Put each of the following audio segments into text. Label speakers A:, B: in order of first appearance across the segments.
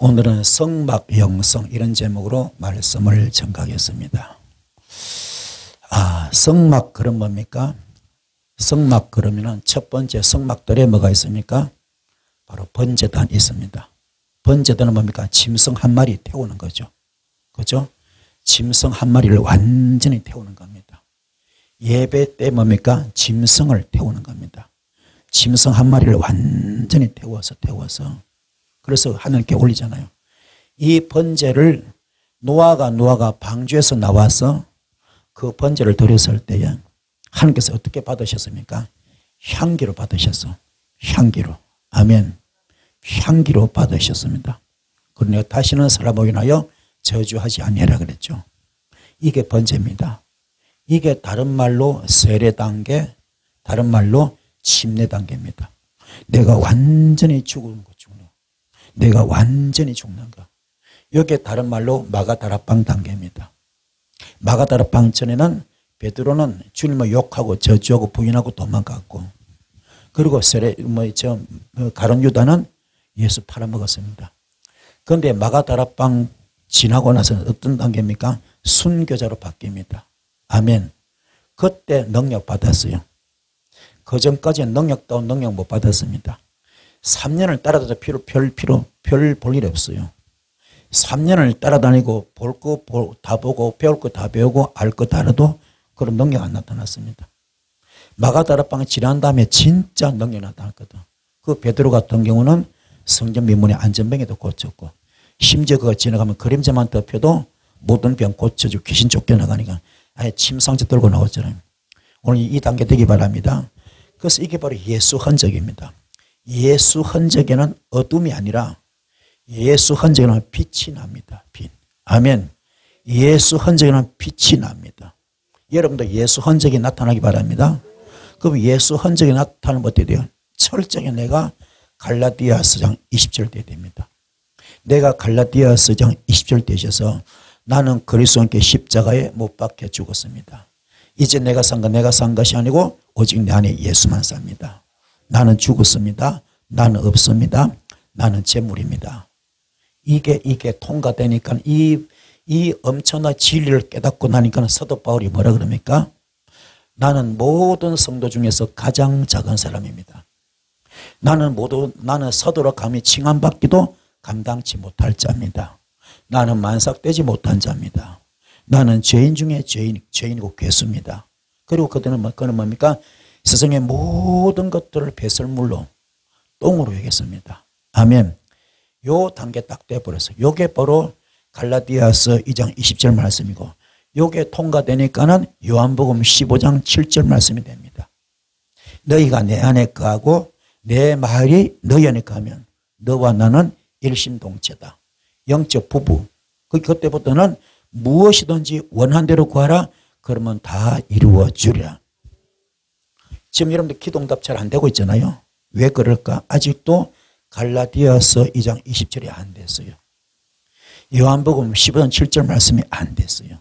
A: 오늘은 성막 영성 이런 제목으로 말씀을 전가하겠습니다. 성막 그럼 뭡니까? 성막 그러면은 첫 번째 성막들에 뭐가 있습니까? 바로 번제단 있습니다. 번제단은 뭡니까? 짐승 한 마리 태우는 거죠. 그죠? 짐승 한 마리를 완전히 태우는 겁니다. 예배 때 뭡니까? 짐승을 태우는 겁니다. 짐승 한 마리를 완전히 태워서 그래서 하나님께 올리잖아요. 이 번제를 노아가 방주에서 나와서 그 번제를 드렸을 때에 하나님께서 어떻게 받으셨습니까? 향기로 받으셨어. 향기로. 아멘. 향기로 받으셨습니다. 그러니 내가 다시는 사람을 인하여 저주하지 아니하라 그랬죠. 이게 번제입니다. 이게 다른 말로 세례 단계, 다른 말로 침례 단계입니다. 내가 완전히 죽는 거 죽는 거. 내가 완전히 죽는 거. 이게 다른 말로 마가다락방 단계입니다. 마가다락방 전에는 베드로는 주님을 욕하고 저주하고 부인하고 도망갔고, 그리고 가룟 유다는 예수 팔아먹었습니다. 그런데 마가다락방 지나고 나서는 어떤 단계입니까? 순교자로 바뀝니다. 아멘. 그때 능력 받았어요. 그 전까지는 능력다운 능력 못 받았습니다. 3년을 따라다녀 별 볼 일 없어요. 3년을 따라다니고 볼 거 다 보고 배울 거 다 배우고 알 거 다 알아도 그런 능력 안 나타났습니다. 마가다락방에 지난 다음에 진짜 능력이 나타났거든. 그 베드로 같은 경우는 성전 미문의 안전병에도 고쳤고, 심지어 그거 지나가면 그림자만 덮여도 모든 병 고쳐주고 귀신 쫓겨나가니까 아예 침상제 들고 나왔잖아요. 오늘 이 단계 되기 바랍니다. 그래서 이게 바로 예수 흔적입니다. 예수 흔적에는 어둠이 아니라 예수 흔적에는 빛이 납니다. 빛. 아멘. 예수 흔적에는 빛이 납니다. 여러분도 예수 흔적이 나타나기 바랍니다. 그럼 예수 흔적이 나타나면 어떻게 돼요? 철저히 내가 갈라디아서장 20절 때 됩니다. 내가 갈라디아서장 20절 되셔서 나는 그리스도께 십자가에 못 박혀 죽었습니다. 이제 내가 산 것이 아니고 오직 내 안에 예수만 삽니다. 나는 죽었습니다. 나는 없습니다. 나는 재물입니다. 이게 통과되니까 이 엄청난 진리를 깨닫고 나니까 사도 바울이 뭐라 그럽니까? 나는 모든 성도 중에서 가장 작은 사람입니다. 나는 사도로 감히 칭함받기도 감당치 못할 자입니다. 나는 만삭되지 못한 자입니다. 나는 죄인 중에 죄인이고 괴수입니다. 그리고 그는 뭡니까? 세상의 모든 것들을 배설물로 똥으로 여겼습니다. 아멘. 요 단계 딱 돼버렸어요. 요게 바로 갈라디아서 2장 20절 말씀이고, 요게 통과되니까는 요한복음 15장 7절 말씀이 됩니다. 너희가 내 안에 거하고 내 말이 너희 안에 거하면 너와 나는 일심동체다. 영적 부부. 그때부터는 무엇이든지 원한 대로 구하라. 그러면 다 이루어 주리라. 지금 여러분들 기도응답 잘 안 되고 있잖아요. 왜 그럴까? 아직도 갈라디아서 2장 20절이 안 됐어요. 요한복음 15장 7절 말씀이 안 됐어요.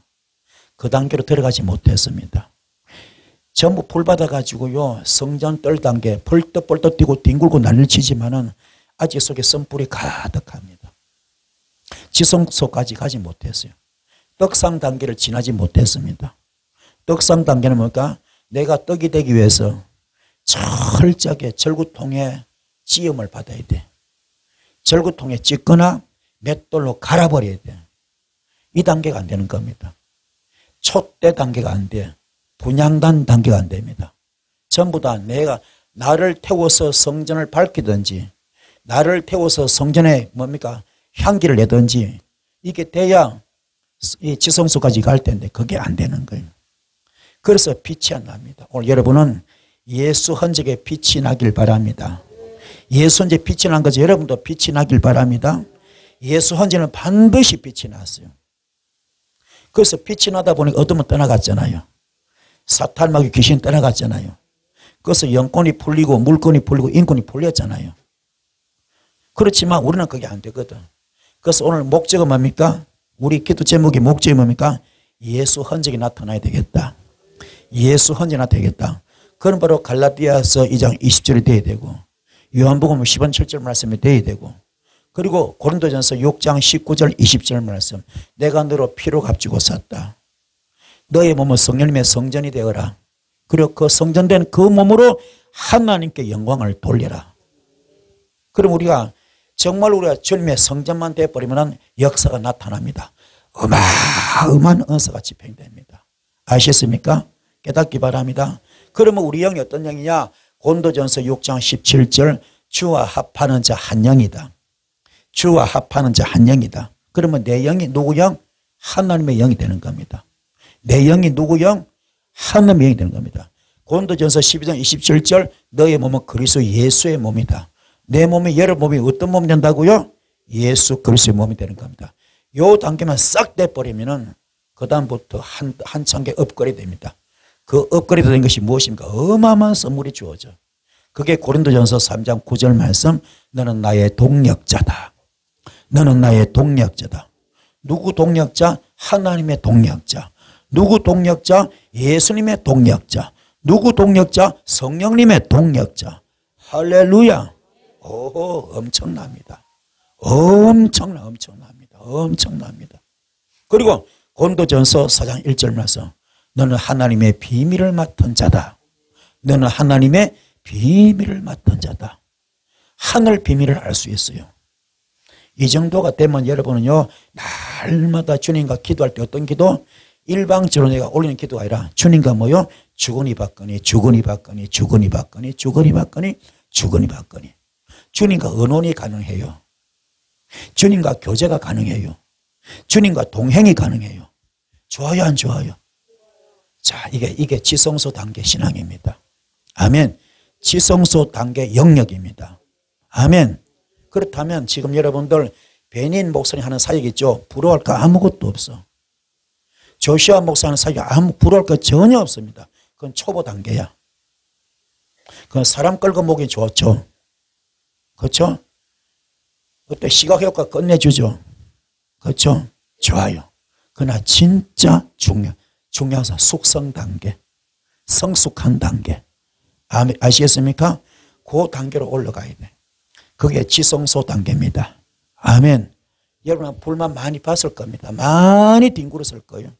A: 그 단계로 들어가지 못했습니다. 전부 풀 받아가지고요, 성전 뜰 단계 벌떡벌떡 뛰고 뒹굴고 난리를 치지만은 아직 속에 썬불이 가득합니다. 지성소까지 가지 못했어요. 떡상 단계를 지나지 못했습니다. 떡상 단계는 뭘까? 내가 떡이 되기 위해서 철저하게 절구통에 찌음을 받아야 돼. 절구통에 찢거나 맷돌로 갈아버려야 돼. 이 단계가 안 되는 겁니다. 촛대 단계가 안 돼. 분향단 단계가 안 됩니다. 전부 다 내가 나를 태워서 성전을 밝히든지, 나를 태워서 성전에 향기를 내든지, 이게 돼야 이 지성소까지 갈 텐데 그게 안 되는 거예요. 그래서 빛이 안 납니다. 오늘 여러분은 예수 흔적에 빛이 나길 바랍니다. 예수 흔적에 빛이 난 거죠. 여러분도 빛이 나길 바랍니다. 예수 흔적에는 반드시 빛이 났어요. 그래서 빛이 나다 보니 어둠은 떠나갔잖아요. 사탄마귀 귀신 떠나갔잖아요. 그래서 영권이 풀리고 물권이 풀리고 인권이 풀렸잖아요. 그렇지만 우리는 그게 안 되거든. 그래서 오늘 목적은 뭡니까? 우리 기도 제목의 목적이 뭡니까? 예수 흔적이 나타나야 되겠다. 예수 흔적이 나타나야 되겠다. 그건 바로 갈라디아서 2장 20절이 돼야 되고, 요한복음 10장 7절 말씀이 돼야 되고, 그리고 고린도전서 6장 19절 20절 말씀. 내가 너로 피로 값주고 샀다. 너의 몸은 성령님의 성전이 되어라. 그리고 그 성전된 그 몸으로 하나님께 영광을 돌려라. 그럼 우리가 정말 우리가 주님의 성전만 되어버리면 역사가 나타납니다. 어마어마한 은사가 집행됩니다. 아시겠습니까? 깨닫기 바랍니다. 그러면 우리 영이 어떤 영이냐? 고린도전서 6장 17절 주와 합하는 자 한 영이다. 주와 합하는 자 한 영이다. 그러면 내 영이 누구 영? 하나님의 영이 되는 겁니다. 내 영이 누구 영? 하나님의 영이 되는 겁니다. 고린도전서 12장 27절 너의 몸은 그리스도 예수의 몸이다. 내 몸이 여러분 몸이 어떤 몸이 된다고요? 예수 그리스도의 몸이 되는 겁니다. 요 단계만 싹 돼버리면은 그 다음부터 한참 게 업그레이드 됩니다. 그 업그레이드 된 것이 무엇입니까? 어마어마한 선물이 주어져. 그게 고린도전서 3장 9절 말씀. 너는 나의 동력자다. 너는 나의 동력자다. 누구 동력자? 하나님의 동력자. 누구 동력자? 예수님의 동력자. 누구 동력자? 성령님의 동력자. 할렐루야. 오, 엄청납니다. 엄청납니다. 엄청납니다. 그리고 고린도전서 4장 1절 말씀. 너는 하나님의 비밀을 맡은 자다. 너는 하나님의 비밀을 맡은 자다. 하늘 비밀을 알 수 있어요. 이 정도가 되면 여러분은요, 날마다 주님과 기도할 때 어떤 기도? 일방적으로 내가 올리는 기도가 아니라 주님과 뭐요? 주거니 받거니 주거니 받거니 주거니 받거니 주거니 받거니 주거니 받거니. 주님과 언혼이 가능해요. 주님과 교제가 가능해요. 주님과 동행이 가능해요. 좋아요, 안 좋아요? 자, 이게 지성소 단계 신앙입니다. 아멘. 지성소 단계 영역입니다. 아멘. 그렇다면 지금 여러분들 베닌 목사님 하는 사역 있죠? 부러워할 거 아무것도 없어. 조시아 목사 하는 사역 부러워할 거 전혀 없습니다. 그건 초보 단계야. 그건 사람 끌고 보기 좋죠. 그렇죠? 그때 시각효과 끝내주죠. 그렇죠? 좋아요. 그러나 진짜 중요한 숙성 단계, 성숙한 단계. 아시겠습니까? 그 단계로 올라가야 돼. 그게 지성소 단계입니다. 아멘. 여러분 불만 많이 봤을 겁니다. 많이 뒹굴었을 거예요.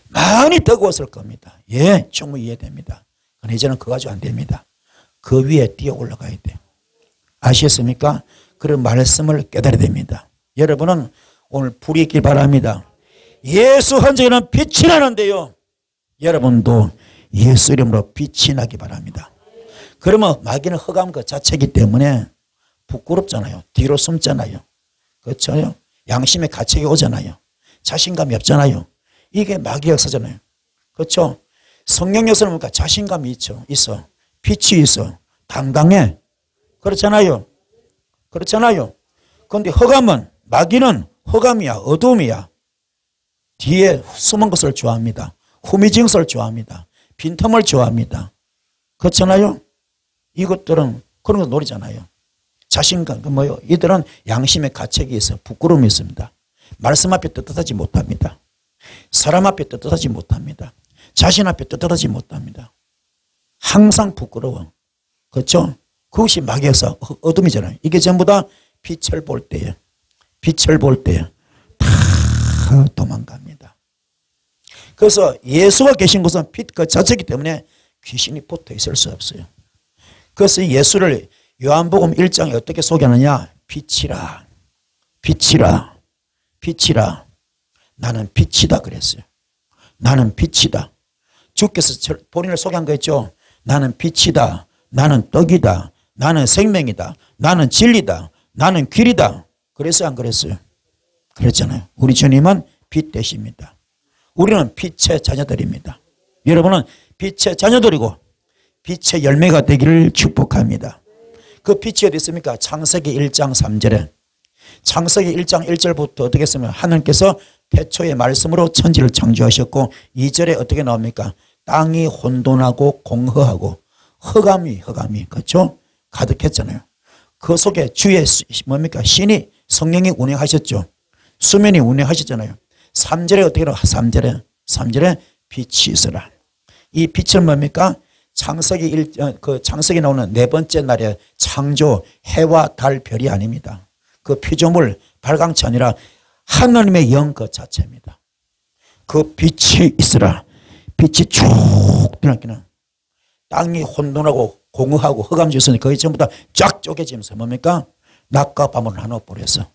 A: 많이 뜨거웠을 겁니다. 예, 충분히 이해됩니다. 그런데 이제는 그거 가지고 안 됩니다. 그 위에 뛰어 올라가야 돼요. 아시겠습니까? 그런 말씀을 깨달아야 됩니다. 여러분은 오늘 불이 있길 바랍니다. 예수 흔적에는 빛이 나는데요. 여러분도 예수 이름으로 빛이 나기 바랍니다. 그러면 마귀는 흑암 그 자체이기 때문에 부끄럽잖아요. 뒤로 숨잖아요. 그렇죠? 양심의 가책이 오잖아요. 자신감이 없잖아요. 이게 마귀 역사잖아요. 그렇죠? 성령 역사는 뭡니까? 자신감이 있어. 빛이 있어. 당당해. 그렇잖아요. 그렇잖아요. 그런데 흑암은, 마귀는 흑암이야. 어둠이야. 뒤에 숨은 것을 좋아합니다. 후미진 것을 좋아합니다. 빈틈을 좋아합니다. 그렇잖아요. 이것들은 그런 거 노리잖아요. 자신감, 뭐요? 이들은 양심의 가책이 있어. 부끄러움이 있습니다. 말씀 앞에 떳떳하지 못합니다. 사람 앞에 떳떳하지 못합니다. 자신 앞에 떳떳하지 못합니다. 항상 부끄러워. 그렇죠? 그것이 마귀에서 어둠이잖아요. 이게 전부 다 빛을 볼 때에, 빛을 볼 때에 다 도망갑니다. 그래서 예수가 계신 곳은 빛 그 자체이기 때문에 귀신이 붙어 있을 수 없어요. 그래서 예수를 요한복음 1장에 어떻게 소개하느냐? 빛이라, 빛이라, 빛이라. 나는 빛이다 그랬어요. 나는 빛이다. 주께서 본인을 소개한 거 있죠. 나는 빛이다. 나는 떡이다. 나는 생명이다. 나는 진리다. 나는 길이다. 그랬어요, 안 그랬어요? 그랬잖아요. 우리 주님은 빛 되십니다. 우리는 빛의 자녀들입니다. 여러분은 빛의 자녀들이고 빛의 열매가 되기를 축복합니다. 그 빛이 어디 있습니까? 창세기 1장 3절에, 창세기 1장 1절부터 어떻게 했으면 하나님께서 태초의 말씀으로 천지를 창조하셨고 2절에 어떻게 나옵니까? 땅이 혼돈하고 공허하고 흑암이 그렇죠? 가득했잖아요. 그 속에 주의 뭡니까? 신이 성령이 운행하셨죠. 수면이 운행하셨잖아요. 3절에 어떻게 나와? 3절에 빛이 있어라. 이 빛은 뭡니까? 창세기 나오는 네 번째 날에 창조 해와 달 별이 아닙니다. 그 피조물 발광체 아니라 하나님의 영 그 자체입니다. 그 빛이 있으라. 빛이 쭉 드러나기는 땅이 혼돈하고 공허하고 흑암이 있으니 거기 전부 다 쫙 쪼개지면서 뭡니까? 낮과 밤을 나눠버려서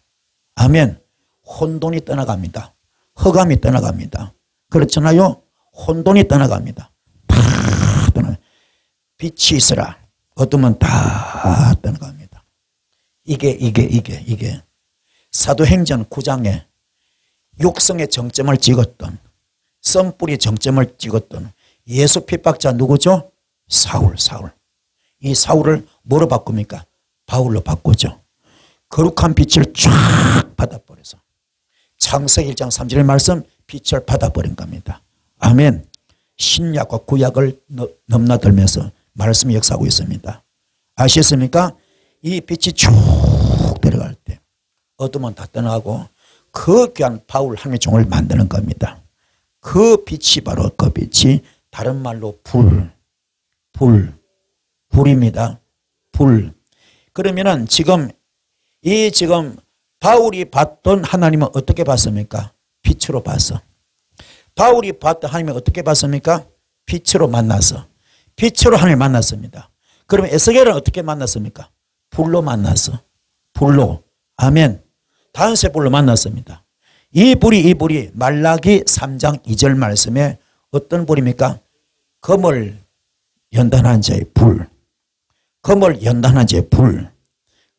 A: 아멘. 혼돈이 떠나갑니다. 흑암이 떠나갑니다. 그렇잖아요. 혼돈이 떠나갑니다. 다 떠나. 빛이 있으라. 어둠은 다 떠나갑니다. 이게 사도행전 9장에 육성의 정점을 찍었던 썸뿌리 정점을 찍었던 예수 핍박자 누구죠? 사울. 이 사울을 뭐로 바꿉니까? 바울로 바꾸죠. 거룩한 빛을 쫙 받아버려서 창세기 1장 3절의 말씀 빛을 받아버린 겁니다. 아멘. 신약과 구약을 넘나들면서 말씀이 역사하고 있습니다. 아시겠습니까? 이 빛이 쭉 들어갈 때 어둠은 다 떠나가고 그 귀한 바울 하나님의 종을 만드는 겁니다. 그 빛이 바로 그 빛이 다른 말로 불입니다. 불. 그러면은 지금 바울이 봤던 하나님은 어떻게 봤습니까? 빛으로 봤어. 바울이 봤던 하나님은 어떻게 봤습니까? 빛으로 만나서. 빛으로 하나님을 만났습니다. 그러면 에스겔은 어떻게 만났습니까? 불로 만났어. 불로. 아멘. 단세 불로 만났습니다. 이 불이 말라기 3장 2절 말씀에 어떤 불입니까? 검을 연단한 자의 불. 검을 연단한 자의 불.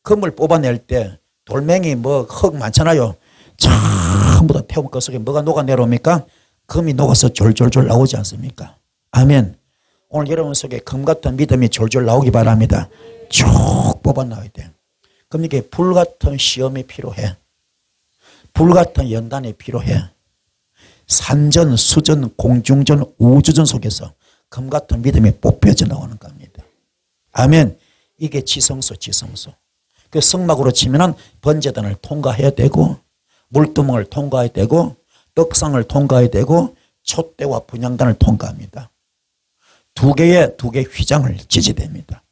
A: 검을 뽑아낼 때 돌멩이 흙 많잖아요. 전부 다 태운 것 속에 뭐가 녹아내려옵니까? 검이 녹아서 졸졸졸 나오지 않습니까? 아멘. 오늘 여러분 속에 검 같은 믿음이 졸졸 나오기 바랍니다. 쭉 뽑아 나와야 돼. 그럼 이게 불 같은 시험이 필요해. 불 같은 연단이 필요해. 산전, 수전, 공중전, 우주전 속에서 검 같은 믿음이 뽑혀져 나오는 겁니다. 아멘. 이게 지성소. 그 성막으로 치면은 번제단을 통과해야 되고 물두멍을 통과해야 되고 떡상을 통과해야 되고 촛대와 분향단을 통과합니다. 두 개의 휘장을 지지 됩니다.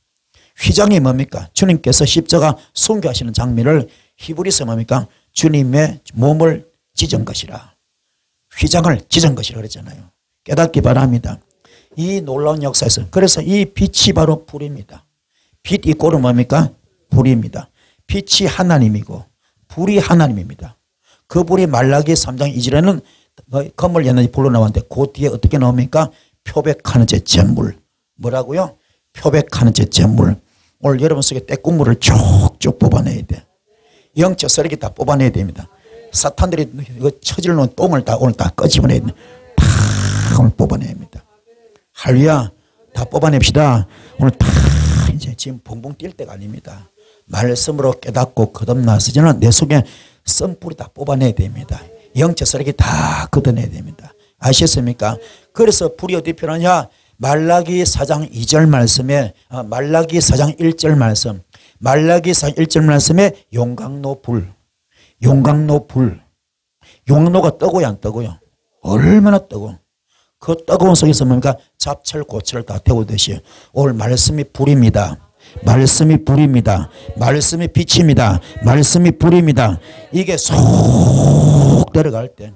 A: 휘장이 뭡니까? 주님께서 십자가 순교하시는 장면을 히브리서 뭡니까? 주님의 몸을 찢은 것이라. 휘장을 찢은 것이라 그랬잖아요. 깨닫기 바랍니다. 이 놀라운 역사에서 그래서 이 빛이 바로 불입니다. 빛 이꼬는 뭡니까? 불입니다. 빛이 하나님이고 불이 하나님입니다. 그 불이 말라기 3장 2절에는 검을 연단이 불로 나왔는데 그 뒤에 어떻게 나옵니까? 표백하는 제 잿물. 뭐라고요? 표백하는 제 잿물. 오늘 여러분 속에 때국물을 쭉쭉 뽑아내야 돼. 영적 쓰레기 다 뽑아내야 됩니다. 사탄들이 처질 놓은 똥을 다 오늘 다 끄집어내야 돼. 다 오늘 뽑아냅니다. 할렐루야. 다 뽑아냅시다. 오늘 다 이제 지금 붕붕 뛸 때가 아닙니다. 말씀으로 깨닫고 거듭나서는 내 속에 썬뿌리 다 뽑아내야 됩니다. 영적 쓰레기 다 걷어내야 됩니다. 아시겠습니까? 그래서 불이 어디 필요하냐? 말라기 4장 2절 말씀에 말라기 4장 1절 말씀 말라기 4장 1절 말씀에 용광로 불 용광로가 뜨고요 안 뜨고요? 얼마나 뜨고 그 뜨거운 속에서 뭡니까? 잡철 고철을 다 태우듯이 오늘 말씀이 불입니다. 말씀이 불입니다. 말씀이 빛입니다. 말씀이 불입니다. 이게 쏙 들어갈 때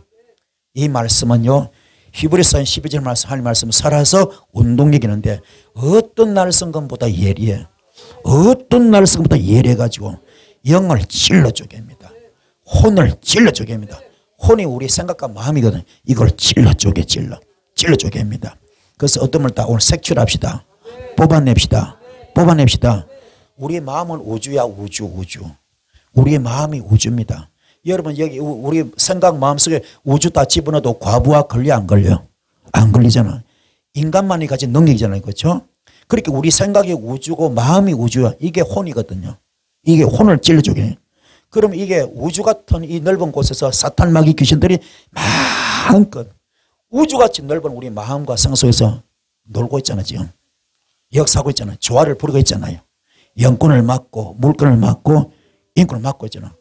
A: 이 말씀은요 히브리서 12절 말씀 하나님 말씀 살아서 운동력이 있는데 어떤 날성금보다 예리해. 어떤 날성금보다 예리해가지고 영을 찔러 쪼갭니다. 혼을 찔러 쪼갭니다. 혼이 우리 생각과 마음이거든. 이걸 찔러 쪼갭니다. 그래서 어떤 다 오늘 색출합시다. 뽑아냅시다. 우리의 마음은 우주야. 우주. 우리의 마음이 우주입니다. 여러분 여기 우리 생각 마음속에 우주 다 집어넣어도 과부하 걸려 안 걸려? 안 걸리잖아. 인간만이 가진 능력이잖아요. 그렇죠? 그렇게 우리 생각이 우주고 마음이 우주야. 이게 혼이거든요. 이게 혼을 찔러주게. 그럼 이게 우주 같은 이 넓은 곳에서 사탄 마귀 귀신들이 마음껏 우주같이 넓은 우리 마음과 성 속에서 놀고 있잖아요. 지금 역사하고 있잖아요. 조화를 부르고 있잖아요. 영권을 막고 물건을 막고 인권을 막고 있잖아.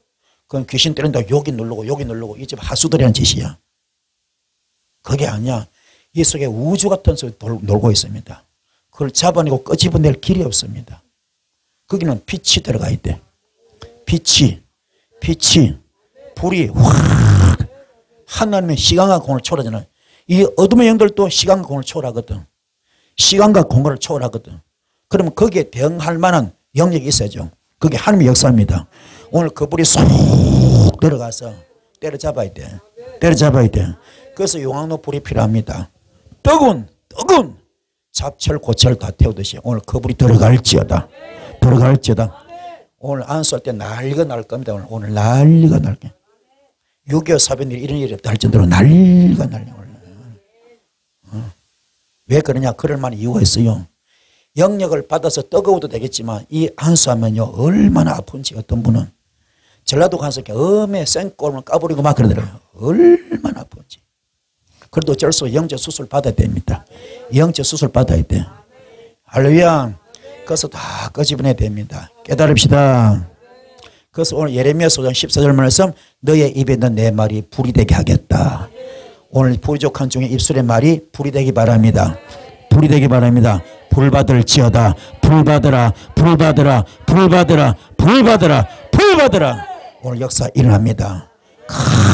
A: 그건 귀신 때린다고 여기 누르고 이 집 하수들이 하는 짓이야. 그게 아니야. 이 속에 우주 같은 속에 놀고 있습니다. 그걸 잡아내고 끄집어낼 길이 없습니다. 거기는 빛이 들어가야 돼. 빛이 빛이 불이 확 하나님의 시간과 공을 초월하잖아요. 이 어둠의 영들도 시간과 공을 초월하거든. 시간과 공간을 초월하거든. 그러면 거기에 대응할 만한 영역이 있어야죠. 그게 하나님의 역사입니다. 오늘 그 불이 쏙 들어가서 때려잡아야 돼. 때려잡아야 돼. 그래서 용광로 불이 필요합니다. 뜨거운 잡철 고철 다 태우듯이 오늘 그 불이 들어갈지어다. 오늘 안수할 때 난리가 날 겁니다. 오늘 난리가 날 거예요. 6.25 사변들이 이런 일이 없다 할 정도로 난리가 날 거예요. 왜 그러냐? 그럴 만한 이유가 있어요. 영역을 받아서 뜨거워도 되겠지만 이 안수하면요 얼마나 아픈지 어떤 분은 전라도 가서 엄에 생골을 까부리고 막 그러더라고요. 얼마나 아픈지. 그래도 어쩔 수 없이 영적 수술 받아야 됩니다. 영적 수술 받아야 돼. 할렐루야. 그래서 다 끄집어내야 됩니다. 깨달읍시다. 그래서 오늘 예레미야 5장 14절 말씀 너의 입에 있는 내 말이 불이 되게 하겠다. 오늘 부족한 중에 입술의 말이 불이 되기 바랍니다. 불이 되기 바랍니다. 불 받을지어다. 불 받으라. 불 받으라. 불 받으라. 불 받으라. 불 받으라. 오늘 역사 일어납니다.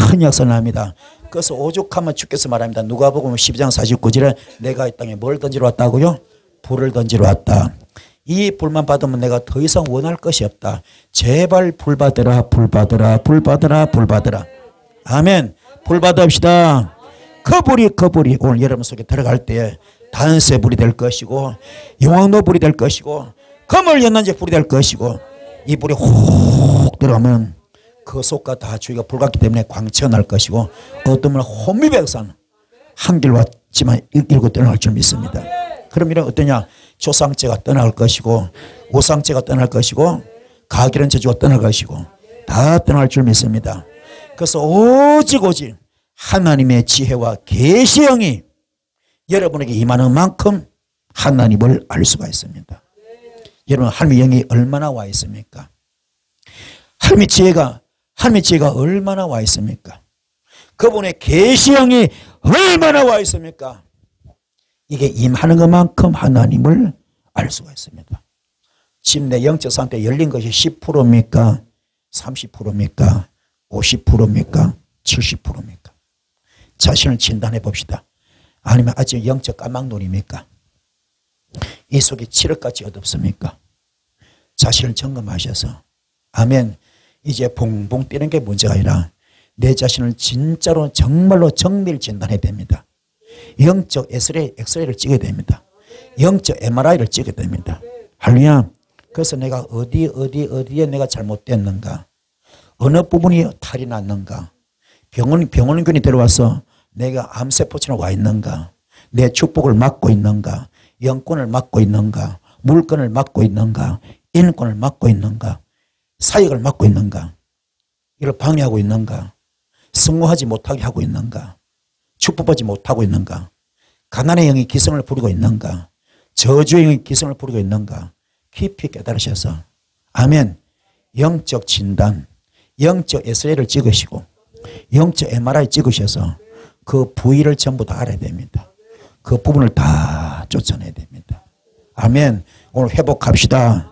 A: 큰 역사 납니다. 그래서 오죽하면 주께서 말합니다. 누가복음 12장 49절에 내가 이 땅에 뭘 던지러 왔다고요? 불을 던지러 왔다. 이 불만 받으면 내가 더 이상 원할 것이 없다. 제발 불 받으라. 불 받으라. 불 받으라. 불 받으라. 아멘. 불 받읍시다. 그 불이 오늘 여러분 속에 들어갈 때 단세 불이 될 것이고 용광로 불이 될 것이고 검을 연난제 불이 될 것이고 이 불이 훅 들어가면 그 속과 다 주위가 불같기 때문에 광채가 날 것이고 어떤 분은 혼미백산 한 길 왔지만 일고 떠나갈 줄 믿습니다. 그럼 이런 어떠냐? 조상죄가 떠나갈 것이고 우상죄가 떠날 것이고 가기란 저주가 떠날 것이고 다 떠날 줄 믿습니다. 그래서 오직 하나님의 지혜와 계시형이 여러분에게 임하는 만큼 하나님을 알 수가 있습니다. 여러분 하나님의 영이 얼마나 와 있습니까? 하나님의 지혜가 얼마나 와 있습니까? 그분의 계시형이 얼마나 와 있습니까? 이게 임하는 것만큼 하나님을 알 수가 있습니다. 지금 내 영적 상태 열린 것이 10%입니까? 30%입니까? 50%입니까? 70%입니까? 자신을 진단해 봅시다. 아니면 아직 영적 까막눈입니까? 이 속에 칠흑같이 어둡습니까? 자신을 점검하셔서 아멘. 이제 붕붕 뛰는 게 문제가 아니라 내 자신을 진짜로 정말로 정밀 진단해야 됩니다. 영적 엑스레이를 찍어야 됩니다. 영적 MRI를 찍어야 됩니다. 할렐루야. 그래서 내가 어디에 내가 잘못됐는가, 어느 부분이 탈이 났는가, 병원균이 들어와서 내가 암세포처럼 와 있는가, 내 축복을 막고 있는가, 영권을 막고 있는가, 물건을 막고 있는가, 인권을 막고 있는가, 사역을 막고 있는가, 이걸 방해하고 있는가, 성공하지 못하게 하고 있는가, 축복받지 못하고 있는가, 가난의 영이 기성을 부리고 있는가, 저주의 영이 기성을 부리고 있는가 깊이 깨달으셔서 아멘. 영적 진단, 영적 엑스레이를 찍으시고 영적 MRI 찍으셔서 그 부위를 전부 다 알아야 됩니다. 그 부분을 다 쫓아내야 됩니다. 아멘. 오늘 회복합시다.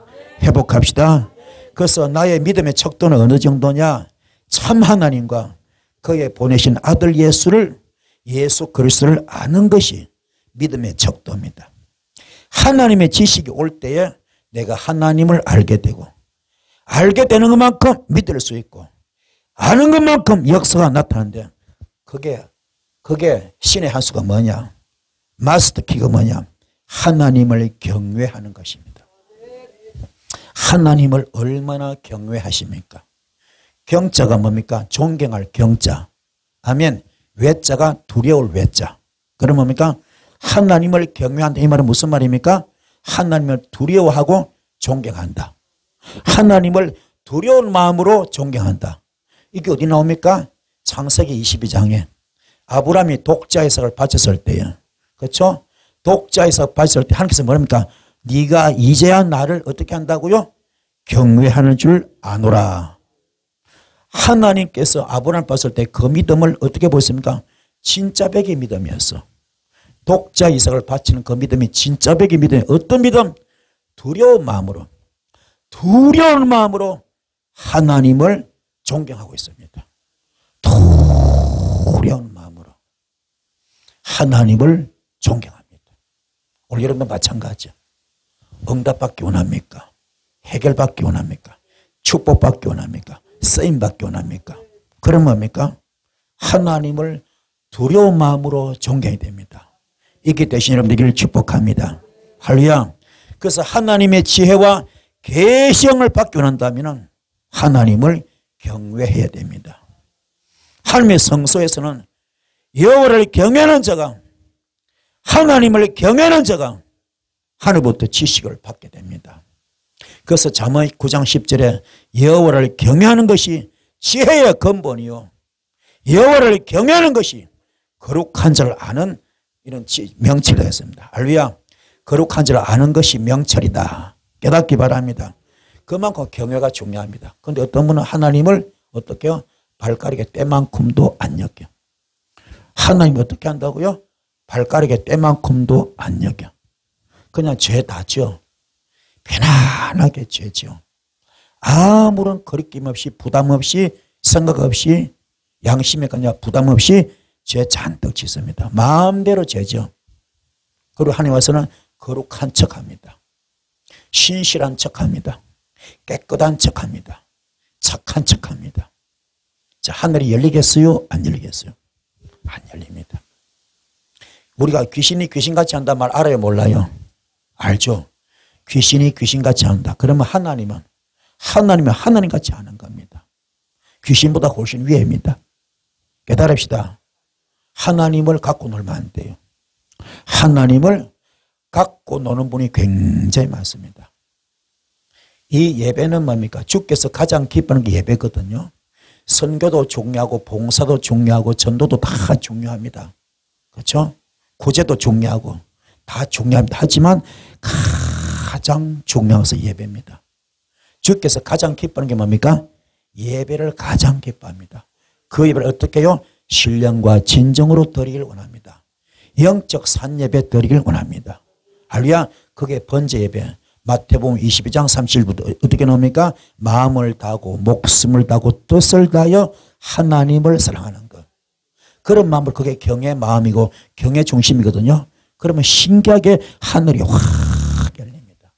A: 그래서 나의 믿음의 척도는 어느 정도냐? 참 하나님과 그의 보내신 아들 예수 그리스도를 아는 것이 믿음의 척도입니다. 하나님의 지식이 올 때에 내가 하나님을 알게 되고 알게 되는 것만큼 믿을 수 있고 아는 것만큼 역사가 나타나는데 그게 신의 한 수가 뭐냐? 마스터 키가 뭐냐? 하나님을 경외하는 것입니다. 하나님을 얼마나 경외하십니까? 경자가 뭡니까? 존경할 경자. 아멘. 외자가 두려울 외자. 그럼 뭡니까? 하나님을 경외한다. 이 말은 무슨 말입니까? 하나님을 두려워하고 존경한다. 하나님을 두려운 마음으로 존경한다. 이게 어디 나옵니까? 창세기 22장에 아브라함이 독자의석을 바쳤을 때요. 그렇죠? 독자의석 바쳤을 때 하나님께서 뭐랍니까? 네가 이제야 나를 어떻게 한다고요? 경외하는 줄 아노라. 하나님께서 아브라함 봤을 때 그 믿음을 어떻게 보였습니까? 진짜 백의 믿음이었어. 독자 이삭을 바치는 그 믿음이 진짜 백의 믿음이 어떤 믿음? 두려운 마음으로 하나님을 존경하고 있습니다. 두려운 마음으로 하나님을 존경합니다. 오늘 여러분도 마찬가지죠. 응답받기 원합니까? 해결받기 원합니까? 축복받기 원합니까? 쓰임받기 원합니까? 그럼 뭡니까? 하나님을 두려운 마음으로 존경해야 됩니다. 이렇게 되신 여러분 되기를 축복합니다. 할렐루야. 그래서 하나님의 지혜와 계시형을 받기 원한다면 하나님을 경외해야 됩니다. 하나님의 성소에서는 여호와를 경외하는 자가, 하나님을 경외하는 자가 하늘부터 지식을 받게 됩니다. 그래서 잠언 9장 10절에 여호와를 경외하는 것이 지혜의 근본이요 여호와를 경외하는 것이 거룩한 자를 아는 이런 명철이 되었습니다. 할렐루야. 거룩한 자를 아는 것이 명철이다. 깨닫기 바랍니다. 그만큼 경외가 중요합니다. 그런데 어떤 분은 하나님을 어떻게 해요? 발가락에 때만큼도 안 여겨. 하나님이 어떻게 한다고요? 발가락에 때만큼도 안 여겨. 그냥 죄 다죠. 편안하게 죄죠. 아무런 거리낌 없이 부담 없이 생각 없이 양심에 그냥 부담 없이 죄 잔뜩 짓습니다. 마음대로 죄죠. 그리고 하나님 와서는 거룩한 척합니다. 신실한 척합니다. 깨끗한 척합니다. 착한 척합니다. 자, 하늘이 열리겠어요? 안 열리겠어요? 안 열립니다. 우리가 귀신이 귀신같이 한다는 말 알아요? 몰라요? 알죠? 귀신이 귀신같이 한다. 그러면 하나님은 하나님같이 하는 겁니다. 귀신보다 훨씬 위입니다. 깨달읍시다. 하나님을 갖고 놀면 안 돼요. 하나님을 갖고 노는 분이 굉장히 많습니다. 이 예배는 뭡니까? 주께서 가장 기뻐하는 게 예배거든요. 선교도 중요하고 봉사도 중요하고 전도도 다 중요합니다. 그렇죠? 구제도 중요하고 다 중요합니다. 하지만 가장 중요한 것은 예배입니다. 주께서 가장 기뻐하는 게 뭡니까? 예배를 가장 기뻐합니다. 그 예배를 어떻게 해요? 신령과 진정으로 드리길 원합니다. 영적 산예배 드리길 원합니다. 할렐루야. 그게 번제 예배. 마태복음 22장 30절부터 어떻게 나옵니까? 마음을 다하고 목숨을 다하고 뜻을 다하여 하나님을 사랑하는 것. 그런 마음을 그게 경의 마음이고 경의 중심이거든요. 그러면 신기하게 하늘이 확 열립니다.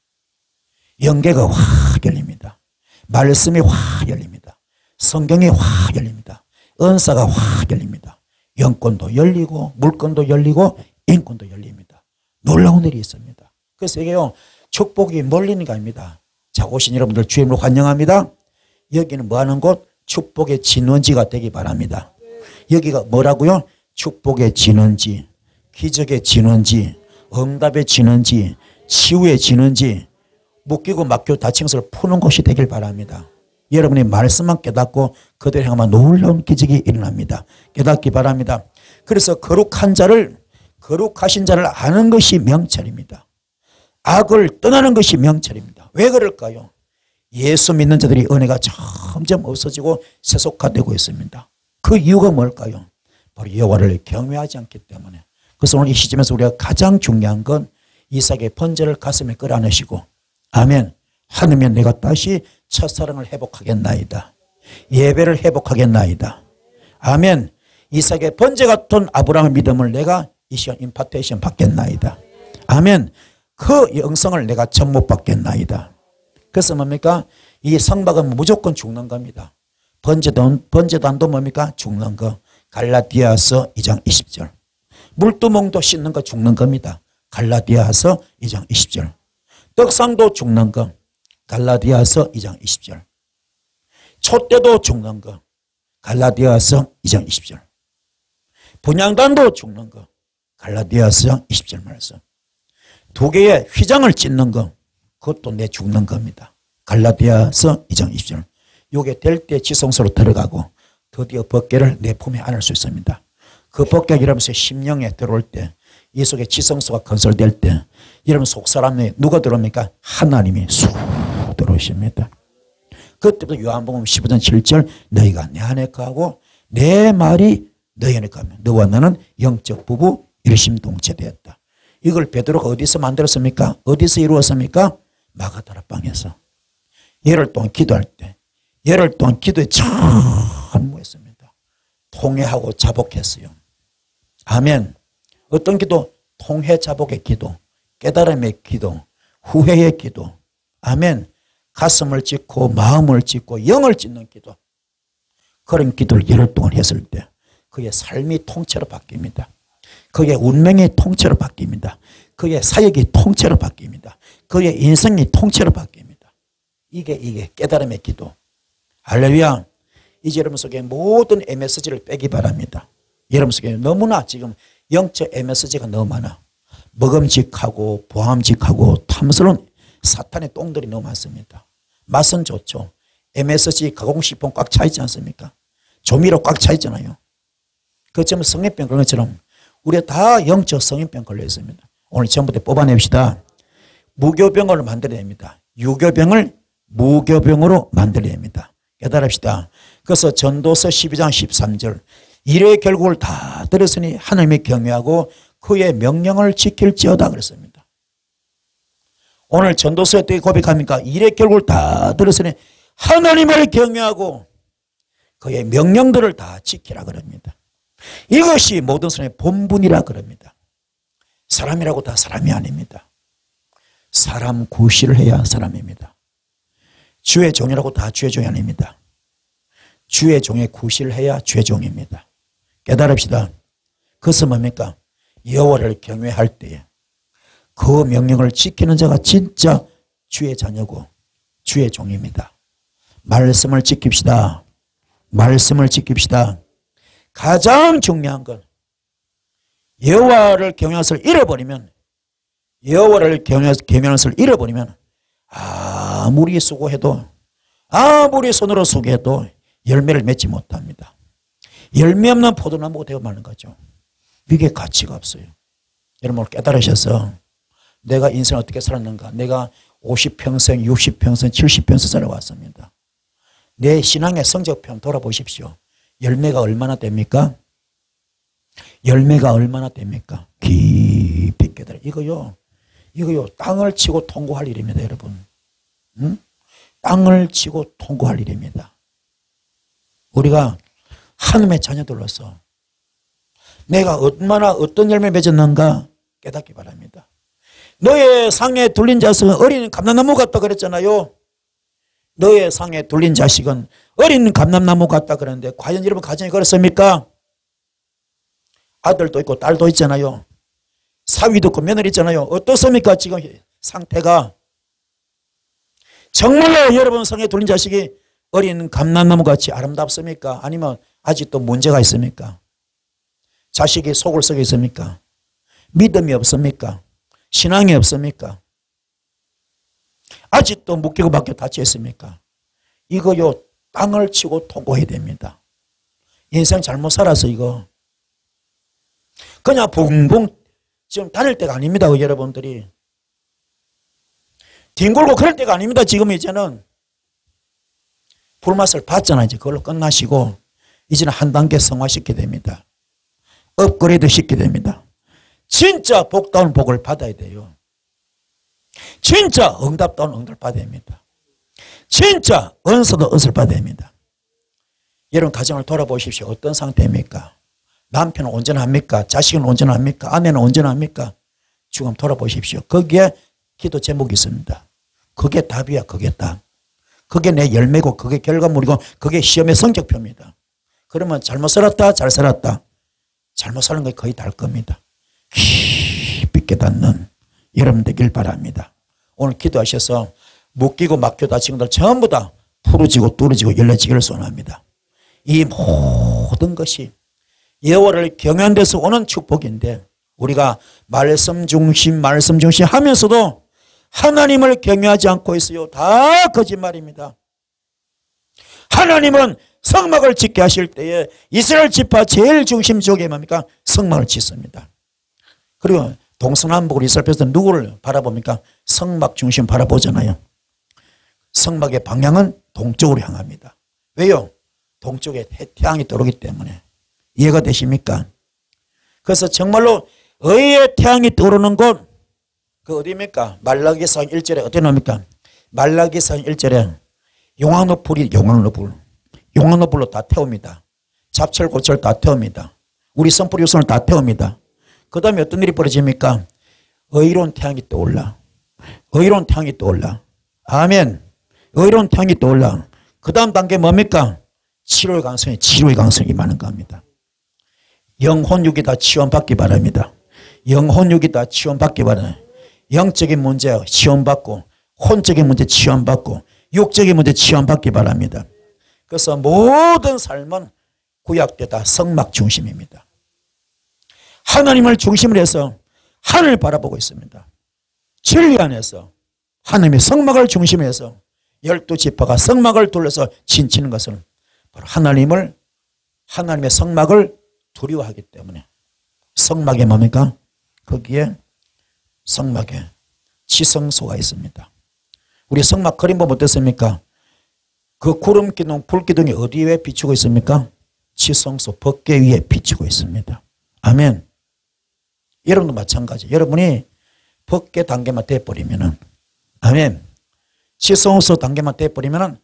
A: 영계가 확 열립니다. 말씀이 확 열립니다. 성경이 확 열립니다. 은사가 확 열립니다. 영권도 열리고 물권도 열리고 인권도 열립니다. 놀라운 일이 있습니다. 그래서 이게요, 축복이 몰리는 게 아닙니다. 자, 오신 여러분들 주임으로 환영합니다. 여기는 뭐하는 곳? 축복의 진원지가 되기 바랍니다. 여기가 뭐라고요? 축복의 진원지, 기적의 진원지, 응답의 진원지, 치유의 진원지, 묶이고 막히고 다친 것을 푸는 곳이 되길 바랍니다. 여러분이 말씀만 깨닫고 그대로 행하면 놀라운 기적이 일어납니다. 깨닫기 바랍니다. 그래서 거룩하신 자를 아는 것이 명철입니다. 악을 떠나는 것이 명철입니다. 왜 그럴까요? 예수 믿는 자들이 은혜가 점점 없어지고 세속화되고 있습니다. 그 이유가 뭘까요? 바로 여호와를 경외하지 않기 때문에. 그래서 오늘 이 시점에서 우리가 가장 중요한 건 이삭의 번제를 가슴에 끌어안으시고 아멘. 하느면 내가 다시 첫사랑을 회복하겠나이다. 예배를 회복하겠나이다. 아멘. 이삭의 번제 같은 아브라함의 믿음을 내가 이 시간 임파테이션 받겠나이다. 아멘. 그 영성을 내가 접못 받겠나이다. 그래서 뭡니까? 이 성막은 무조건 죽는 겁니다. 번제단도 뭡니까? 죽는 거. 갈라디아서 2장 20절. 물두멍도 씻는 거 죽는 겁니다. 갈라디아서 2장 20절. 떡상도 죽는 거. 갈라디아서 2장 20절. 촛대도 죽는 거. 갈라디아서 2장 20절. 분향단도 죽는 거. 갈라디아서 20절 말씀. 두 개의 휘장을 찢는 거. 그것도 내 죽는 겁니다. 갈라디아서 2장 20절. 요게 될 때 지성소로 들어가고 드디어 법궤를 내 품에 안을 수 있습니다. 그 법궤가 여러분의 심령에 들어올 때 이 속에 지성소가 건설될 때 여러분 속 사람에 누가 들어옵니까? 하나님이 쑥 들어오십니다. 그때부터 요한복음 15장 7절 너희가 내 안에 거하고 내 말이 너희 안에 거하면 너와 나는 영적 부부 일심동체 되었다. 이걸 베드로가 어디서 만들었습니까? 어디서 이루었습니까? 마가다라 방에서. 열흘 동안 기도할 때 열흘 동안 기도에 전무했습니다. 통회하고 자복했어요. 아멘. 어떤 기도? 통회 자복의 기도, 깨달음의 기도, 후회의 기도. 아멘. 가슴을 찢고 마음을 찢고 영을 찢는 기도. 그런 기도를 열흘 동안 했을 때 그의 삶이 통째로 바뀝니다. 그의 운명이 통째로 바뀝니다. 그의 사역이 통째로 바뀝니다. 그의 인생이 통째로 바뀝니다. 이게 깨달음의 기도. 할렐루야. 이제 여러분 속에 모든 MSG를 빼기 바랍니다. 여러분 속에 너무나 지금 영적 MSG가 너무 많아. 먹음직하고 보암직하고 탐스러운 사탄의 똥들이 너무 많습니다. 맛은 좋죠. MSG 가공식품 꽉 차 있지 않습니까? 조미료 꽉 차 있잖아요. 그처럼 성인병 그런 것처럼 우리가 다 영적 성인병 걸려 있습니다. 오늘 전부터 뽑아냅시다. 무교병을 만들어야 됩니다. 유교병을 무교병으로 만들어야 됩니다. 깨달읍시다. 그래서 전도서 12장 13절 이래 결국을 다 들었으니 하나님을 경외하고 그의 명령을 지킬지어다 그랬습니다. 오늘 전도서에 어떻게 고백합니까? 이래 결국을 다 들었으니 하나님을 경외하고 그의 명령들을 다 지키라 그럽니다. 이것이 모든 사람의 본분이라 그럽니다. 사람이라고 다 사람이 아닙니다. 사람 구실을 해야 사람입니다. 주의 종이라고 다 주의 종이 아닙니다. 주의 종의 구실을 해야 주의 종입니다. 깨달읍시다. 그것은 뭡니까? 여호와를 경외할 때에 그 명령을 지키는 자가 진짜 주의 자녀고 주의 종입니다. 말씀을 지킵시다. 말씀을 지킵시다. 가장 중요한 건 여호와를 경외하는 것을 잃어버리면 여호와를 경외하는 것을 잃어버리면 아무리 수고해도 아무리 손으로 수고해도 열매를 맺지 못합니다. 열매 없는 포도나무가 되어 마는 거죠. 이게 가치가 없어요. 여러분 오늘 깨달으셔서 내가 인생을 어떻게 살았는가. 내가 50평생, 60평생, 70평생 살아왔습니다. 내 신앙의 성적표 돌아보십시오. 열매가 얼마나 됩니까? 열매가 얼마나 됩니까? 깊이 깨달아. 이거요. 땅을 치고 통고할 일입니다, 여러분. 응? 땅을 치고 통고할 일입니다. 우리가 하나님의 자녀들로서 내가 얼마나 어떤 열매 맺었는가 깨닫기 바랍니다. 너의 상에 둘린 자식은 어린 감람나무 같다 그랬잖아요. 너의 상에 둘린 자식은 어린 감람나무 같다 그러는데 과연 여러분 가정이 그렇습니까? 아들도 있고 딸도 있잖아요. 사위도 있고 며느리 있잖아요. 어떻습니까? 지금 상태가. 정말로 여러분 상에 둘린 자식이 어린 감람나무 같이 아름답습니까? 아니면 아직도 문제가 있습니까? 자식이 속을 썩여 있습니까? 믿음이 없습니까? 신앙이 없습니까? 아직도 묶이고 박혀 닫혀 있습니까? 이거요 땅을 치고 통고해야 됩니다. 인생 잘못 살아서 이거 그냥 붕붕 지금 다닐 때가 아닙니다. 여러분들이 뒹굴고 그럴 때가 아닙니다. 지금 이제는 불맛을 봤잖아요. 이제 그걸로 끝나시고 이제는 한 단계 성화시켜야 됩니다. 업그레이드 시켜야 됩니다. 진짜 복다운 복을 받아야 돼요. 진짜 응답다운 응답을 받아야 됩니다. 진짜 은사도 은사를 받아야 됩니다. 여러분 가정을 돌아보십시오. 어떤 상태입니까? 남편은 온전합니까? 자식은 온전합니까? 아내는 온전합니까? 지금 돌아보십시오. 거기에 기도 제목이 있습니다. 그게 답이야. 그게 답. 그게 내 열매고 그게 결과물이고 그게 시험의 성적표입니다. 그러면 잘못 살았다 잘 살았다. 잘못 사는 게 거의 다를 겁니다. 깊이 깨닫는 여러분 되길 바랍니다. 오늘 기도하셔서 묶이고 막혀 다친 것들 전부 다 풀어지고 뚫어지고 열려지기를 소원합니다. 이 모든 것이 여호와를 경외한 데서 오는 축복인데 우리가 말씀 중심 하면서도 하나님을 경외하지 않고 있어요. 다 거짓말입니다. 하나님은 성막을 짓게 하실 때에 이스라엘 지파 제일 중심 지역에 뭡니까? 성막을 짓습니다. 그리고 동서남북으로 이스라엘 백성은 누구를 바라봅니까? 성막 중심 바라보잖아요. 성막의 방향은 동쪽으로 향합니다. 왜요? 동쪽에 태양이 떠오르기 때문에. 이해가 되십니까? 그래서 정말로 의의 태양이 떠오르는 곳, 그 어디입니까? 말라기상 1절에 어디 나옵니까? 말라기상 1절에 용광로 불이 용광로 불로 다 태웁니다. 잡철 고철 다 태웁니다. 우리 성불 유선을 다 태웁니다. 그 다음에 어떤 일이 벌어집니까? 의로운 태양이 떠올라. 의로운 태양이 떠올라. 아멘. 의로운 태양이 떠올라. 그 다음 단계 뭡니까? 치료의 가능성이 많은 겁니다. 영혼육이 다 치원받기 바랍니다. 영혼육이 다 치원받기 바랍니다. 영적인 문제 치원받고, 혼적인 문제 치원받고, 육적인 문제 치원받기 바랍니다. 그래서 모든 삶은 구약 때 다 성막 중심입니다. 하나님을 중심으로 해서 하늘을 바라보고 있습니다. 진리 안에서 하나님의 성막을 중심으로 해서 12지파가 성막을 둘러서 진치는 것은 바로 하나님의 성막을 두려워하기 때문에. 성막에 뭡니까? 거기에 성막에 지성소가 있습니다. 우리 성막 그림 보면 어떻습니까? 그 구름기둥, 불기둥이 어디에 비추고 있습니까? 지성소 법궤 위에 비추고 있습니다. 아멘. 여러분도 마찬가지. 여러분이 법궤 단계만 돼버리면은, 아멘. 지성소 단계만 돼버리면은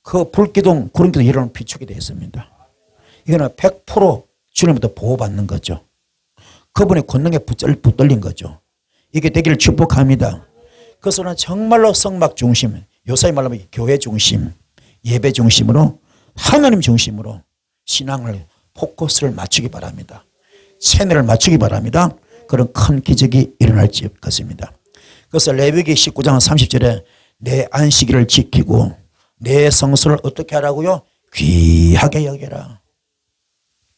A: 그 불기둥, 구름기둥 이런 비추게 되어 있습니다. 이거는 100% 주님부터 보호받는 거죠. 그분의 권능에 붙들린 거죠. 이게 되기를 축복합니다. 그래서는 정말로 성막 중심, 요새 말로 하면 교회 중심, 예배 중심으로, 하나님 중심으로 신앙을, 포커스를 맞추기 바랍니다. 채널을 맞추기 바랍니다. 그런 큰 기적이 일어날 것입니다. 그래서 레위기 19장 30절에 내 안식일을 지키고 내 성소를 어떻게 하라고요? 귀하게 여겨라.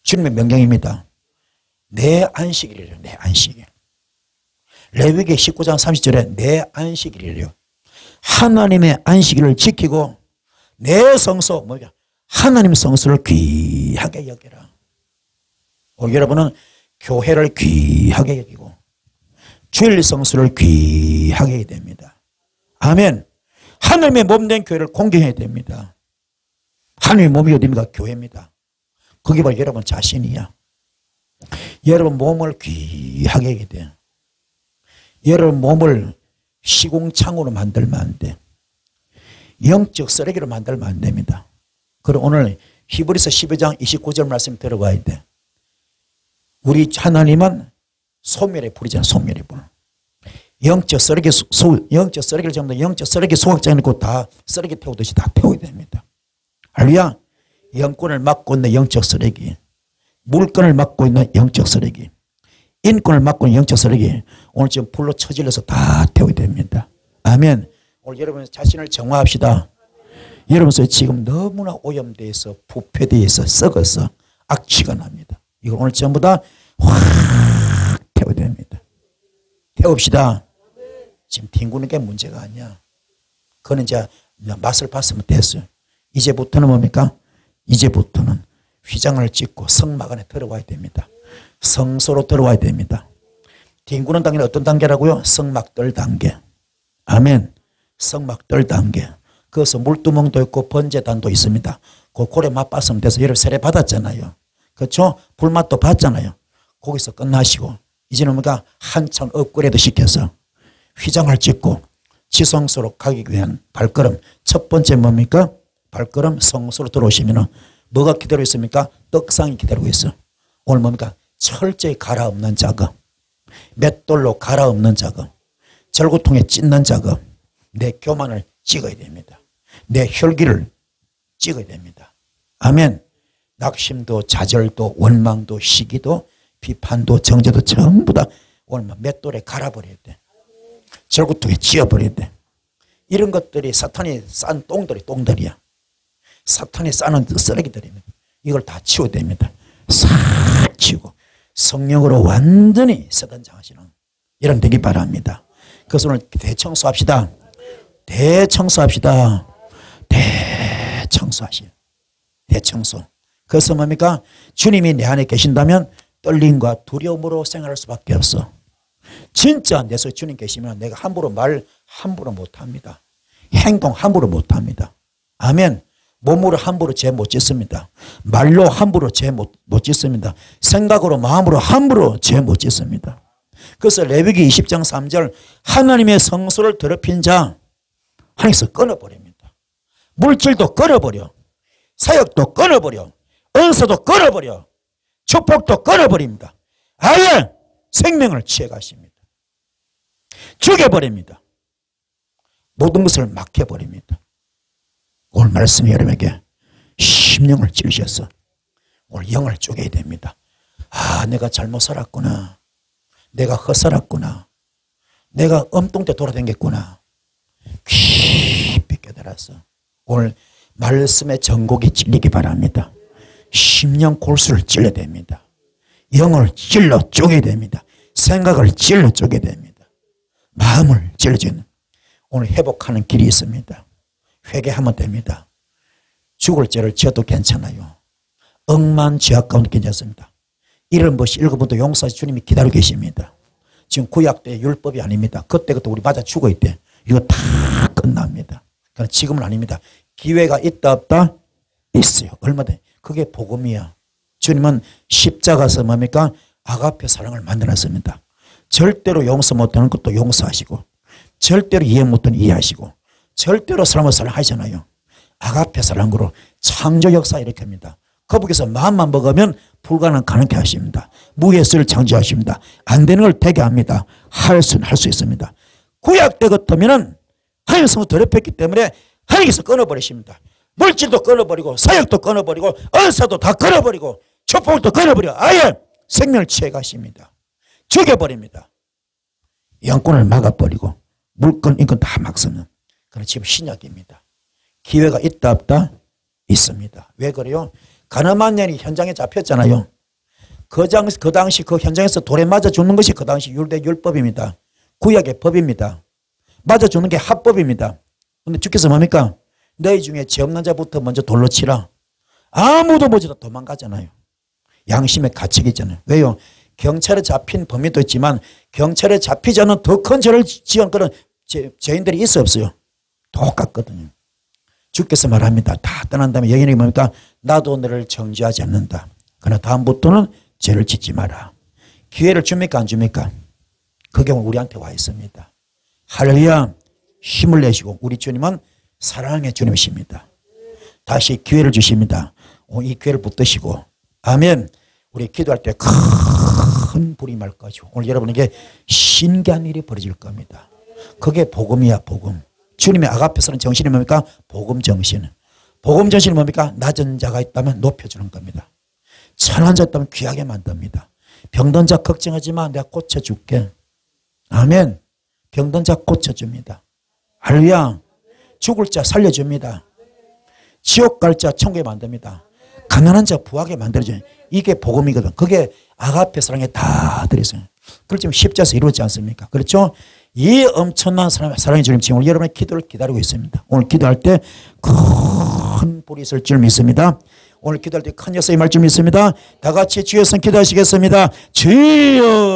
A: 주님의 명령입니다. 내 안식일이래요. 내 안식일. 레위기 19장 30절에 내 안식일이래요. 하나님의 안식일을 지키고 내 성소, 하나님 성소를 귀하게 여겨라. 여러분은 교회를 귀하게 여기고 주일 성수를 귀하게 해야 됩니다. 아멘. 하나님의 몸된 교회를 공경해야 됩니다. 하나님의 몸이 어디입니까? 교회입니다. 그게 바로 여러분 자신이야. 여러분 몸을 귀하게 해야 돼. 여러분 몸을 시궁창으로 만들면 안 돼. 영적 쓰레기로 만들면 안 됩니다. 그럼 오늘 히브리서 12장 29절 말씀 들어봐야 돼. 우리 하나님은 소멸의 불이잖아. 소멸의 불. 영적 쓰레기를 전부 다 영적 쓰레기 소각장에 넣고 다 쓰레기 태우듯이 다 태워야 됩니다. 할렐루야. 영권을 맡고 있는 영적 쓰레기, 물건을 맡고 있는 영적 쓰레기, 인권을 맡고 있는 영적 쓰레기, 오늘 지금 불로 처질러서 다 태워야 됩니다. 아멘. 오늘 여러분 자신을 정화합시다. 여러분 지금 너무나 오염되어 있어, 부패되어 있어, 썩어서 악취가 납니다. 이걸 오늘 전부 다 확 태워야 됩니다. 태웁시다. 지금 뒹구는 게 문제가 아니야. 그건 이제 맛을 봤으면 됐어요. 이제부터는 뭡니까? 이제부터는 휘장을 찍고 성막 안에 들어와야 됩니다. 성소로 들어와야 됩니다. 뒹구는 단계는 어떤 단계라고요? 성막들 단계. 아멘. 성막들 단계. 그래서 물두멍도 있고 번제단도 있습니다. 그 고래 맛봤으면 돼서 여러분 세례 받았잖아요. 그렇죠? 불맛도 봤잖아요. 거기서 끝나시고 이제는 뭔가 한참 업그레이드 시켜서 휘장을 찍고 지성소로 가기 위한 발걸음. 첫 번째 뭡니까? 발걸음 성소로 들어오시면 뭐가 기다리고 있습니까? 떡상이 기다리고 있어. 오늘 뭡니까? 철저히 갈아엎는 작업, 맷돌로 갈아엎는 작업, 절구통에 찢는 작업, 내 교만을 찍어야 됩니다. 내 혈기를 찍어야 됩니다. 아멘. 낙심도 좌절도 원망도 시기도 비판도 정죄도 전부 다 오늘 맷돌에 갈아버려야 돼. 절구통에 찧어버려야 돼. 이런 것들이 사탄이 싼 똥들이야. 사탄이 싸는 쓰레기들입니다. 이걸 다 치워야 됩니다. 싹 치우고 성령으로 완전히 세단장하시는 이런 되기 바랍니다. 그래서 오늘 대청소합시다. 대청소합시다. 대청소하시오. 대청소. 그래서 뭡니까? 주님이 내 안에 계신다면 떨림과 두려움으로 생활할 수밖에 없어. 진짜 내 속에 주님 계시면 내가 말 함부로 못합니다. 행동 함부로 못합니다. 아멘. 몸으로 함부로 죄 못 짓습니다. 말로 함부로 죄 못 짓습니다. 생각으로 마음으로 함부로 죄 못 짓습니다. 그래서 레위기 20장 3절 하나님의 성소를 더럽힌 자 하나님께서 끊어버립니다. 물질도 끊어버려. 사역도 끊어버려. 은사도 끊어버려. 축복도 끊어버립니다. 아예 생명을 취해가십니다. 죽여버립니다. 모든 것을 막혀버립니다. 오늘 말씀이 여러분에게 심령을 찌르셔서 오늘 영을 쪼개야 됩니다. 아, 내가 잘못 살았구나. 내가 헛살았구나. 내가 엄뚱때 돌아다녔구나. 깊이 깨달아서 오늘 말씀의 전곡이 찔리기 바랍니다. 심령 골수를 찔러야 됩니다. 영을 찔러 쪼개야 됩니다. 생각을 찔러 쪼개야 됩니다. 마음을 찔러주는 오늘 회복하는 길이 있습니다. 회개하면 됩니다. 죽을 죄를 지어도 괜찮아요. 억만 죄악 가운데 괜찮습니다. 이런 것이 읽어본도 용서하시 주님이 기다리고 계십니다. 지금 구약 때 율법이 아닙니다. 그때 우리 맞아 죽어 있대. 이거 다 끝납니다. 그러나 지금은 아닙니다. 기회가 있다 없다? 있어요. 얼마든지. 그게 복음이야. 주님은 십자가에서 뭡니까? 아가페 사랑을 만들었습니다. 절대로 용서 못하는 것도 용서하시고 절대로 이해 못하는 이해하시고 절대로 사람을 사랑하시잖아요. 아가페 사랑으로 창조 역사 이렇게 합니다. 거북에서 마음만 먹으면 불가능한 가능케 하십니다. 무예수를 창조하십니다. 안 되는 걸 되게 합니다. 할 수 있습니다. 구약 때 같으면 하나님께서 더럽혔기 때문에 하나님께서 끊어버리십니다. 물질도 끊어버리고 사역도 끊어버리고 은사도 다 끊어버리고 축복도 끊어버리고 아예 생명을 취해가십니다. 죽여버립니다. 영권을 막아버리고 물건 인권 다 막서는 그런 지금 신약입니다. 기회가 있다 없다? 있습니다. 왜 그래요? 가늠한 년이 현장에 잡혔잖아요. 그 당시 그 현장에서 돌에 맞아 죽는 것이 그 당시 유대 율법입니다. 구약의 법입니다. 맞아 죽는 게 합법입니다. 그런데 주께서 뭡니까? 너희 중에 죄 없는 자부터 먼저 돌로 치라. 아무도 모자라 도망가잖아요. 양심의 가책이 있잖아요. 왜요? 경찰에 잡힌 범인도 있지만 경찰에 잡히지 않은 더 큰 죄를 지은 그런 죄인들이 있어 없어요? 똑같거든요. 주께서 말합니다. 다 떠난 다음에 여인에게 뭡니까? 나도 너를 정죄하지 않는다. 그러나 다음부터는 죄를 짓지 마라. 기회를 줍니까 안 줍니까? 그게 우리한테 와 있습니다. 할렐루야. 힘을 내시고 우리 주님은 사랑의 주님이십니다. 다시 기회를 주십니다. 이 기회를 붙드시고 아멘. 우리 기도할 때 큰 불이 말 거죠. 오늘 여러분에게 신기한 일이 벌어질 겁니다. 그게 복음이야 복음. 주님의 아가페서는 정신이 뭡니까? 복음 정신. 복음 정신이 뭡니까? 낮은 자가 있다면 높여주는 겁니다. 천한 자 있다면 귀하게 만듭니다. 병든 자 걱정하지 마. 내가 고쳐줄게. 아멘. 병든 자 고쳐줍니다. 할렐루야. 죽을 자 살려줍니다. 지옥 갈 자 천국에 만듭니다. 가난한 자 부하게 만들어줘요. 이게 복음이거든. 그게 아가페 사랑에 다 들어있어요. 그걸 지금 십자에서 이루어지지 않습니까? 그렇죠? 이 엄청난 사랑의 주님 지금 여러분의 기도를 기다리고 있습니다. 오늘 기도할 때 큰 불이 있을 줄 믿습니다. 오늘 기도할 때 큰 역사의 말 줄 믿습니다. 다 같이 주여 선 기도하시겠습니다. 주여.